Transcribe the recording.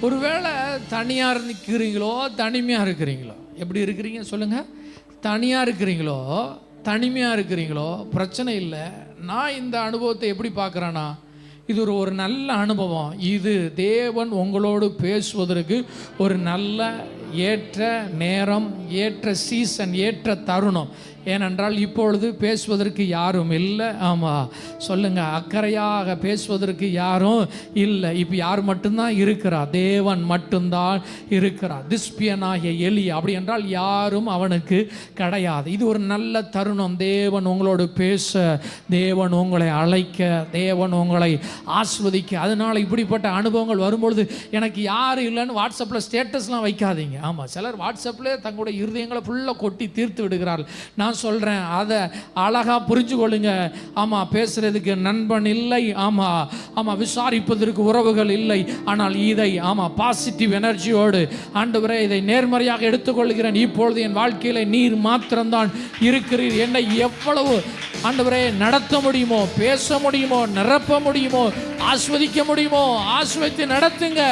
ஒருவேளை தனியாக நிற்கிறீங்களோ தனிமையாக இருக்கிறீங்களோ, எப்படி இருக்கிறீங்க சொல்லுங்கள்? தனியாக இருக்கிறீங்களோ தனிமையாக இருக்கிறீங்களோ பிரச்சனை இல்லை. நான் இந்த அனுபவத்தை எப்படி பார்க்குறேன்னா, இது ஒரு நல்ல அனுபவம். இது தேவன் உங்களோடு பேசுவதற்கு ஒரு நல்ல ஏற்ற நேரம், ஏற்ற சீசன், ஏற்ற தருணம். ஏனென்றால் இப்பொழுது பேசுவதற்கு யாரும் இல்லை. ஆமாம் சொல்லுங்கள், அக்கறையாக பேசுவதற்கு யாரும் இல்லை. இப்போ யார் மட்டும்தான் இருக்கிறார்? தேவன் மட்டும்தான் இருக்கிறார். திஸ்பியனாகிய எலியா, அப்படி என்றால் யாரும் அவனுக்கு கிடையாது. இது ஒரு நல்ல தருணம். தேவன் உங்களோடு பேச, தேவன் உங்களை அழைக்க, தேவன் உங்களை ஆஸ்வதிக்க. அதனால் இப்படிப்பட்ட அனுபவங்கள் வரும்பொழுது எனக்கு யாரும் இல்லைன்னு வாட்ஸ்அப்பில் ஸ்டேட்டஸ்லாம் வைக்காதீங்க. ஆமாம், சிலர் வாட்ஸ்அப்பில் தங்களுடைய இருதயங்களை ஃபுல்லாக கொட்டி தீர்த்து விடுகிறார்கள். நான் சொல்கிறேன், அதை அழகாக புரிஞ்சு கொள்ளுங்க. ஆமாம், பேசுகிறதுக்கு நண்பன் இல்லை. ஆமாம், விசாரிப்பதற்கு உறவுகள் இல்லை. ஆனால் இதை பாசிட்டிவ் எனர்ஜியோடு, ஆண்டவரே இதை நேர்மறையாக எடுத்துக்கொள்கிறேன். இப்பொழுது என் வாழ்க்கையில் நீர் மாத்திரம்தான் இருக்கிறீர். என்னை எவ்வளவு ஆண்டவரே நடத்த முடியுமோ, பேச முடியுமோ, நிரப்ப முடியுமோ, ஆஸ்வதிக்க முடியுமோ, ஆஸ்வதித்து நடத்துங்க.